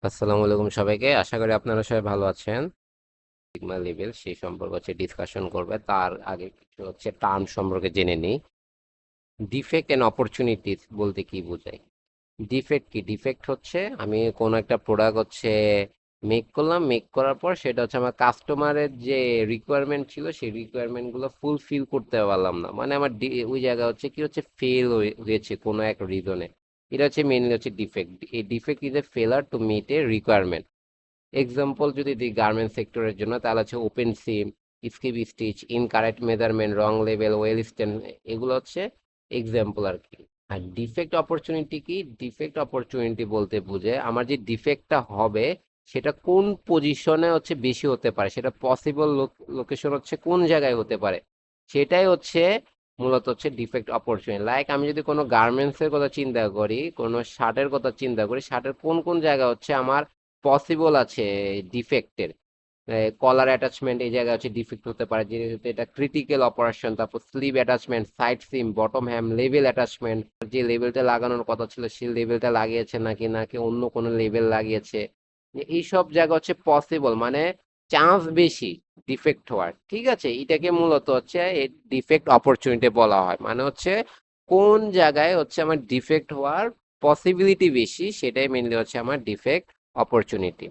আসসালামু আলাইকুম সবাইকে, আশা করি আপনারা সবাই ভালো আছেন। সিগমা লেভেল সেই সম্পর্কে ডিসকাশন করবে, তার আগে কিছু টার্ম সম্পর্কে জেনে নিই। ডিফেক্ট এন্ড অপরচুনিটিস বলতে কি বোঝায়? ডিফেক্ট কি? ডিফেক্ট হচ্ছে আমি কোনো একটা প্রোডাক্ট মেক করলাম, মেক করার পর সেটা আমার কাস্টমারের যে রিকোয়ারমেন্ট ছিল সেই রিকোয়ারমেন্ট গুলো ফুলফিল করতে পারলাম না, মানে আমার ওই জায়গা ফেল হয়েছে কোনো এক রিজনে। এটা মেইনলি ডিফেক্ট। এই defect is a failure to meet a requirement. Example যদি দিই গার্মেন্ট সেক্টরের জন্য, তাহলে open seam, skip stitch, incorrect measurement, wrong লেভেল, ওয়েল স্ট্যান্ড, এগুলো এক্সাম্পল আর কি। আর ডিফেক্ট অপরচুনিটি কি? ডিফেক্ট অপরচুনিটি বলতে বুঝে আমার যে ডিফেক্টটা হবে সেটা কোন পজিশনে বেশি হতে পারে, সেটা পসিবল লোকেশন কোন জায়গায় হতে পারে, সেটাই মূলত ডিফেক্ট অপরচুনিটি। লাইক আমি যদি কোনো গার্মেন্টস এর কথা চিন্তা করি, কোনো শার্টের কথা চিন্তা করি, শার্টের কোন কোন জায়গা আমার পসিবল আছে ডিফেক্টের। কলার অ্যাটাচমেন্ট এই জায়গায় ডিফেক্ট হতে পারে, যেহেতু এটা ক্রিটিক্যাল অপারেশন। তারপর স্লিভ অ্যাটাচমেন্ট, সাইড সিম, বটম হ্যাম, লেভেল অ্যাটাচমেন্ট, যে লেভেলটা লাগানোর কথা ছিল সেই লেভেলটা লাগিয়েছে নাকি নাকি অন্য কোনো লেভেল লাগিয়েছে, এইসব জায়গা পসিবল, মানে চান্স বেশি ডিফেক্ট হওয়ার। ঠিক আছে, এটাকে মূলত ডিফেক্ট অপরচুনিটি বলা হয়। মানে কোন জায়গায় আমার ডিফেক্ট হওয়ার পসিবিলিটি বেশি, সেটাই মেনলি আমার defect opportunity.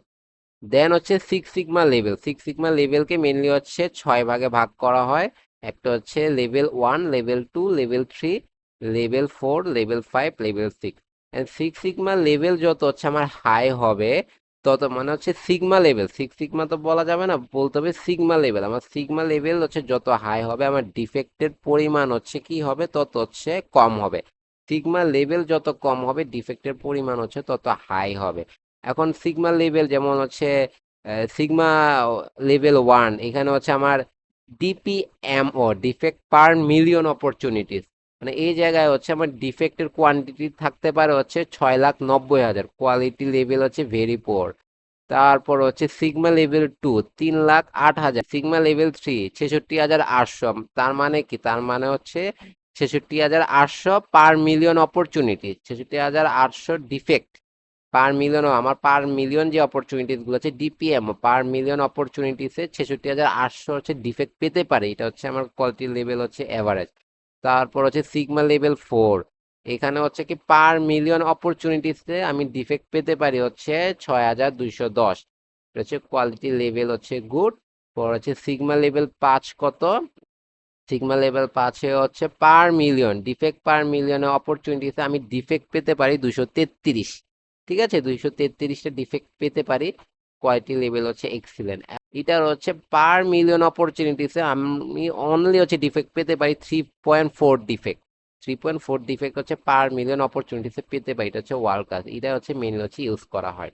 Then six sigma level. Six sigma লেভেলকে মেনলি 6 ভাগে ভাগ করা হয়। একটা level 1, level 2, level 3, level 4, level 5, level 6। Six sigma level যত আমার হাই হবে, তত মানে সিগমা লেভেল, সিক্স সিগমা তো বলা যাবে না, বলতে হবে সিগমা লেভেল। আমার সিগমা লেভেল যত হাই হবে, আমার ডিফেক্টের পরিমাণ কি হবে, তত কম হবে। সিগমা লেভেল যত কম হবে, ডিফেক্টের পরিমাণ তত হাই হবে। এখন সিগমা লেভেল যেমন সিগমা লেভেল 1, এখানে আমার ডিপিএমও, ডিফেক্ট পার মিলিয়ন অপরচুনিটিস, মানে এই জায়গায় আমার ডিফেক্টের কোয়ান্টিটি থাকতে পারে 6,90,000। Quality level very poor. তারপর সিগমা লেভেল 2, 3,08,000। Sigma level 3, 66,800। তার মানে কি? তার মানে 66,800 পার million opportunity, 66,800 defect per million. আমার পার মিলিয়ন যে অপরচুনিটিস গুলো ডিপিএম, পার মিলিয়ন অপরচুনিটিসে 66,800 ডিফেক্ট পেতে পারে। এটা আমার কোয়ালিটি লেভেল এভারেজ। তারপর সিগমা লেভেল 4, এখানে কি পার মিলিয়ন অপরচুনিটিসে আমি ডিফেক্ট পেতে পারি 6,210। এটা কোয়ালিটি লেভেল গুড। পর সিগমা লেভেল 5 কত? সিগমা লেভেল 5-এ পার মিলিয়ন ডিফেক্ট, পার মিলিয়নে অপরচুনিটিসে আমি ডিফেক্ট পেতে পারি 233। ঠিক আছে, 233টা ডিফেক্ট পেতে পারি। Quality level excellent. এটার পার মিলিয়ন অপরচুনিটিসে আমি অনলি ডিফেক্ট পেতে পারি 3.4 ডিফেক্ট। 3.4 ডিফেক্ট পার মিলিয়ন অপরচুনিটিসে পেতে পারি। এটা ওয়ার্ল্ড ক্লাস। এটা মেইনলি ইউজ করা হয়।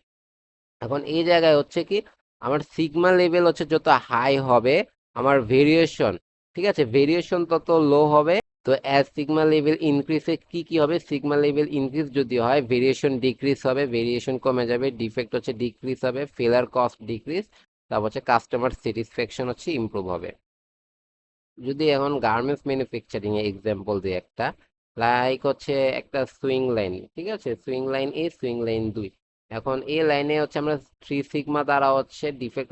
এখন এই জায়গায় কি আমার সিগমা লেভেল যত হাই হবে, আমার ভেরিয়েশন, ঠিক আছে, ভেরিয়েশন তত লো হবে। তো অ্যাজ সিগমা লেভেল ইনক্রিজে কি কি হবে? সিগমা লেভেল ইনক্রিজ যদি হয়, ভেরিয়েশন ডিক্রিজ হবে, ভেরিয়েশন কমে যাবে, ডিফেক্ট ডিক্রিজ হবে, ফেলার কস্ট ডিক্রিজ, তারপর কাস্টমার স্যাটিসফ্যাকশন ইমপ্রুভ হবে। যদি এখন গার্মেন্টস ম্যানুফ্যাকচারিং এ এক্সাম্পল দিই একটা, লাইক একটা সুইং লাইন। ঠিক আছে, সুইং লাইন এ, সুইং লাইন 2। এখন এ লাইনে আমরা 3 সিগমা দ্বারা ডিফেক্ট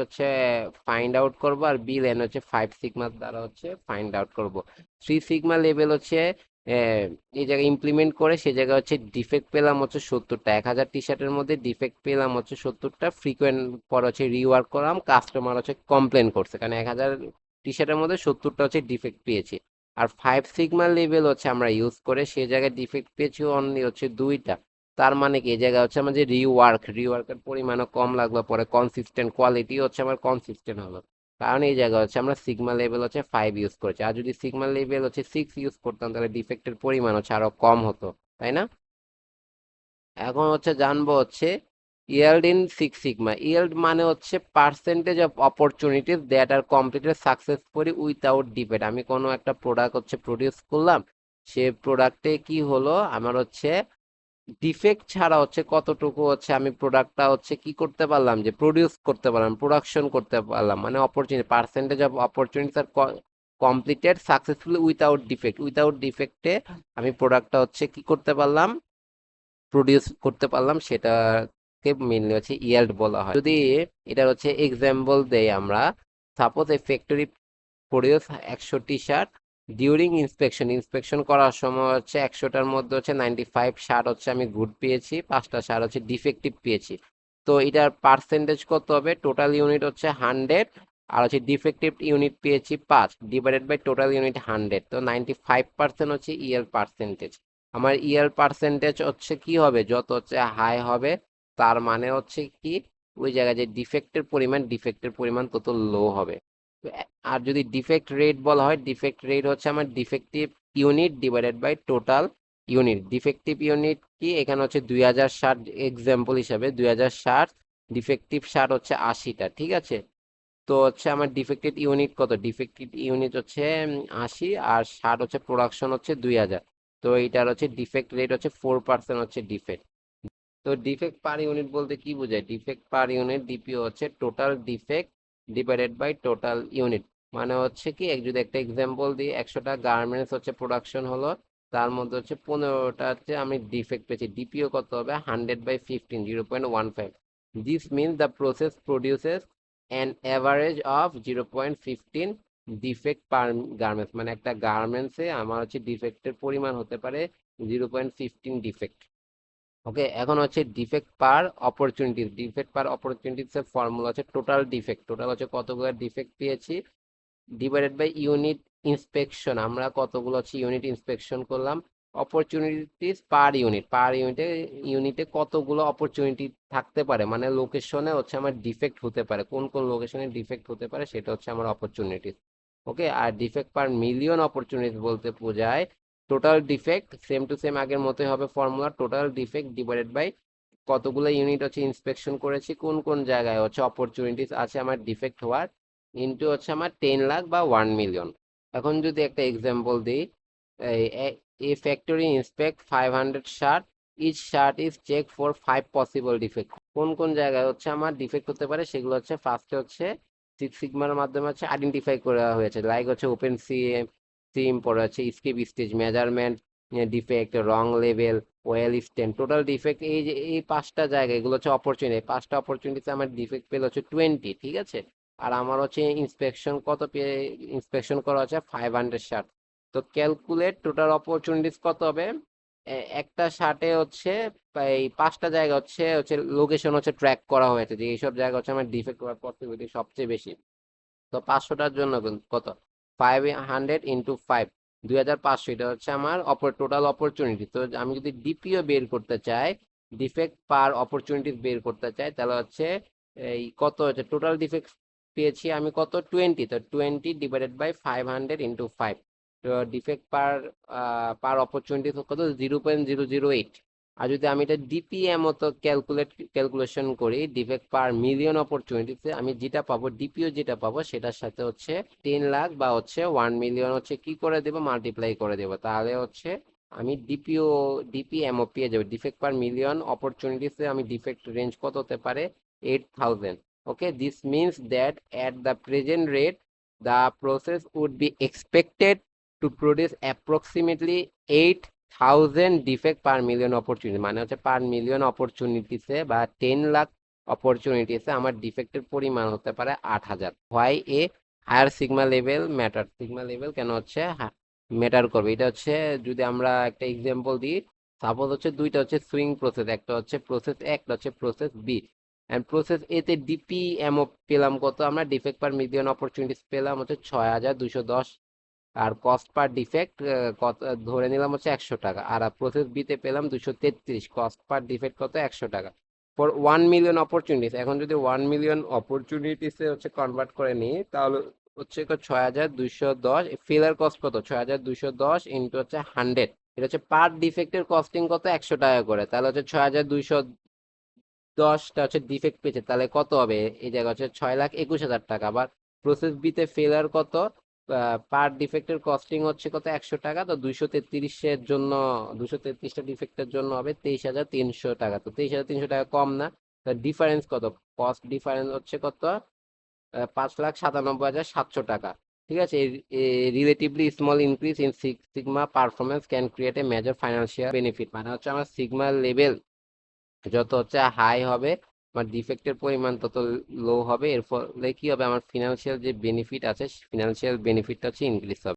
ফাইন্ড আউট করব, আর বি লাইন 5 সিগমা দ্বারা ফাইন্ড আউট করব। 3 সিগমা লেভেল এই জায়গায় ইমপ্লিমেন্ট করে সে জায়গায় ডিফেক্ট পেলাম 70টা। 1,000 টি শার্টের মধ্যে ডিফেক্ট পেলাম 70টা। ফ্রিকোয়েন্ট পর রিওয়ার্ক করলাম, কাস্টমার কমপ্লেন করছে, কারণ 1,000 টি শার্টের মধ্যে 70টা ডিফেক্ট পেয়েছি। আর 5 সিগমা লেভেল আমরা ইউজ করে সে জায়গায় ডিফেক্ট পেয়েছি অনলি 2টা। তার মানে কি? এই জায়গায় আমার যে রিওয়ার্কের পরিমাণও কম লাগলো, পরে কনসিস্টেন্ট কোয়ালিটি আমার কনসিস্টেন্ট হলো, কারণ এই জায়গায় আমরা সিগমা লেভেল 5 ইউজ করেছি। আর যদি সিগমা লেভেল 6 ইউজ করতাম, তাহলে ডিফেক্টের পরিমাণ আরো কম হতো, তাই না? এখন জানবো yield in six sigma. yield মানে percentage of opportunities that are completed successfully without defect. আমি কোনো একটা প্রোডাক্ট প্রডিউস করলাম, সে প্রোডাক্টে কি হলো, আমার ডিফেক্ট ছাড়া কতটুকু আমি প্রোডাক্টটা কি করতে পারলাম, যে প্রডিউস করতে পারলাম, প্রোডাকশন করতে পারলাম, মানে অপরচুনিটি, পার্সেন্টেজ অফ অপরচুনিটিস আর completed successfully without defect. Without ডিফেক্টে আমি প্রোডাক্টটা কি করতে পারলাম, প্রডিউস করতে পারলাম, সেটা কে মেইনলি হচ্ছে ইয়েল্ড বলা হয়। যদি এটা হচ্ছে এক্সাম্পল দেই আমরা, সাপোজ এ factory produce 100 T shirt during inspection করার সময় হচ্ছে 100টার মধ্যে হচ্ছে 95 শার্ট হচ্ছে আমি গুড পেয়েছি, 5টা শার্ট হচ্ছে ডিফেক্টিভ পেয়েছি। তো এটার পার্সেন্টেজ কত হবে? টোটাল ইউনিট হচ্ছে 100 আর হচ্ছে ডিফেক্টিভ ইউনিট পেয়েছি 5 ডিভাইডেড বাই টোটাল ইউনিট 100, তো 95% হচ্ছে ইএল পার্সেন্টেজ। আমার ইএল পার্সেন্টেজ হচ্ছে কি হবে? যত হচ্ছে হাই হবে তার মানে হচ্ছে কি ওই জায়গায় যে ডিফেক্টের পরিমাণ তত লো হবে। তো আর যদি ডিফেক্ট রেট বলা হয়, ডিফেক্ট রেট হচ্ছে আমার defective unit divided by total unit. Defective unit কি এখানে হচ্ছে 2060, এক্সাম্পল হিসাবে 2060, ডিফেক্টিভ 60 হচ্ছে 80টা, ঠিক আছে। তো হচ্ছে আমার ডিফেক্টেড ইউনিট কত? ডিফেক্টেড ইউনিট হচ্ছে 80 আর 60 হচ্ছে প্রোডাকশন হচ্ছে 2000। তো এইটার হচ্ছে ডিফেক্ট রেট হচ্ছে 4% হচ্ছে ডিফেক্ট। তো ডিফেক্ট পার ইউনিট বলতে কি বোঝায়? ডিফেক্ট পার ইউনিট ডিপিও হচ্ছে total defect divided by total unit. মানে হচ্ছে কি যদি একটা এক্সাম্পল দিই, 100টা গার্মেন্টস হচ্ছে প্রোডাকশন হলো, তার মধ্যে হচ্ছে 15টা হচ্ছে আমি ডিফেক্ট পেয়েছি, ডিপিও কত হবে? 100/15, 0.15। This means the process produces an average of 0.15 defect per garments. মানে একটা গার্মেন্টসে আমার হচ্ছে ডিফেক্টের পরিমাণ হতে পারে 0.15 ডিফেক্ট। ওকে, এখন হচ্ছে ডিফেক্ট পার অপরচুনিটিস এর ফর্মুলা হচ্ছে টোটাল হচ্ছে কতগুলো ডিফেক্ট পেয়েছি ডিভাইডেড বাই ইউনিট ইন্সপেকশন, আমরা কতগুলো হচ্ছে ইউনিট ইন্সপেকশন করলাম, অপরচুনিটিস পার ইউনিটে কতগুলো অপরচুনিটি থাকতে পারে, মানে লোকেশনে হচ্ছে আমার ডিফেক্ট হতে পারে, কোন কোন লোকেশনে ডিফেক্ট হতে পারে সেটা হচ্ছে আমার অপরচুনিটিস। ওকে, আর ডিফেক্ট পার মিলিয়ন অপরচুনিটিস বলতে বোঝায় total defect, same to same আগের মতোই হবে formula, total defect divided by কতগুলো ইউনিট হচ্ছে ইন্সপেকশন করেছি, কোন কোন জায়গায় হচ্ছে অপরচুনিটিস আছে আমার ডিফেক্ট হওয়ার, ইনটু হচ্ছে আমার 10 লাখ বা 1 মিলিয়ন। এখন যদি একটা এক্সাম্পল দিই, a factory inspect 500 shirt, each shirt is check for 5 possible defect. কোন কোন জায়গায় হচ্ছে আমার ডিফেক্ট হতে পারে সেগুলো হচ্ছে ফার্স্টে হচ্ছে সিক্স সিগমার মাধ্যমে হচ্ছে আইডেন্টিফাই করা হয়েছে, লাইক হচ্ছে ওপেন সিম, পরে হচ্ছে skip stage, measurement defect, wrong লেভেল, ওয়েল স্ট্যান্ড, টোটাল ডিফেক্ট। এই যে এই 5টা জায়গা এগুলো হচ্ছে অপরচুনিটি, 5টা অপরচুনিটিতে আমার ডিফেক্ট পেল হচ্ছে 20, ঠিক আছে। আর আমার হচ্ছে ইন্সপেকশন করা হচ্ছে 500 শার্ট। তো ক্যালকুলেট টোটাল অপরচুনিটিস কত হবে? একটা শার্টে হচ্ছে এই 5টা জায়গা হচ্ছে হচ্ছে লোকেশন হচ্ছে ট্র্যাক করা হয়েছে যে এইসব জায়গা হচ্ছে আমার ডিফেক্ট হওয়ার পসিবিলিটি সবচেয়ে বেশি। তো 500টার জন্য কত? 500 × 5, 2500, এটা হচ্ছে আমার টোটাল অপরচুনিটি। তো আমি যদি ডিপিও বের করতে চাই, ডিফেক্ট পার অপরচুনিটি বের করতে চাই, তাহলে হচ্ছে এই কত হচ্ছে টোটাল ডিফেক্ট পেয়েছি আমি কত? 20, তো 20 ডিভাইডেড বাই 500 × 5, তো ডিফেক্ট পার অপরচুনিটি কত? 0.008। আর যদি আমি এটা ডিপিএম মতো ক্যালকুলেশন করি, ডিফেক্ট পার মিলিয়ন অপরচুনিটিতে আমি যেটা পাবো, ডিপিও যেটা পাবো সেটার সাথে হচ্ছে 10 লাখ বা হচ্ছে 1 মিলিয়ন হচ্ছে কি করে দেবো? মাল্টিপ্লাই করে দেবো, তাহলে হচ্ছে আমি ডিপিএমও পেয়ে যাবো। ডিফেক্ট পার মিলিয়ন অপরচুনিটিতে আমি ডিফেক্ট রেঞ্জ কত হতে পারে? 8000। Okay, this means that at the present rate the process would be expected to produce approximately 8000 defect per million opportunity. মানে হচ্ছে পার মিলিয়ন অপরচুনিটিসে বা 10 লাখ অপরচুনিটিসে আমার ডিফেক্টের পরিমাণ হতে পারে 8000। Why a higher sigma level matter? Sigma level কেন হচ্ছে ম্যাটার করবে? এটা হচ্ছে যদি আমরা একটা এক্সাম্পল দিই, সাপোজ হচ্ছে দুইটা হচ্ছে সুইং প্রসেস, একটা হচ্ছে প্রসেস এ, একটা হচ্ছে প্রসেস বি। এন্ড প্রসেস এ তে ডিপিএমও পেলাম কত? আমরা ডিফেক্ট পার মিলিয়ন অপরচুনিটিস পেলাম হচ্ছে 6210, আর কস্ট পার ডিফেক্ট কত ধরে নিলাম হচ্ছে 100 টাকা। আর প্রসেস বিতে পেলাম 233, কস্ট পার ডিফেক্ট কত? 100 টাকা। ফর 1 মিলিয়ন অপরচুনিটিস, এখন যদি 1 মিলিয়ন অপরচুনিটিসে হচ্ছে কনভার্ট করে নিই তাহলে হচ্ছে 6210, ফেলার কস্ট কত? 6210 ইন্টু হচ্ছে 100, এটা হচ্ছে পার ডিফেক্টের কস্টিং কত? 100 টাকা করে। তাহলে হচ্ছে 6210টা হচ্ছে ডিফেক্ট পেয়েছে, তাহলে কত হবে? এই জায়গা হচ্ছে 6,21,000 টাকা। আবার প্রসেস বিতে ফেলার কত? পার ডিফেক্টের কস্টিং হচ্ছে কত? 100 টাকা। তো 233-এর জন্য, 233টা ডিফেক্টের জন্য হবে 23,300 টাকা। তো 23,300 টাকা কম না? তো ডিফারেন্স কত? কস্ট ডিফারেন্স হচ্ছে কত? 5,97,700 টাকা। ঠিক আছে, relatively small increase in sigma performance can create a major financial benefit. মানে হচ্ছে আমার সিগমা লেভেল যত হচ্ছে হাই হবে আমার ডিফেক্টের পরিমাণ তত লো হবে, এর ফলে কি হবে, আমার ফিনান্সিয়াল যে বেনিফিট আছে ফিনান্সিয়াল বেনিফিটটা হচ্ছে ইনক্রিজ হবে।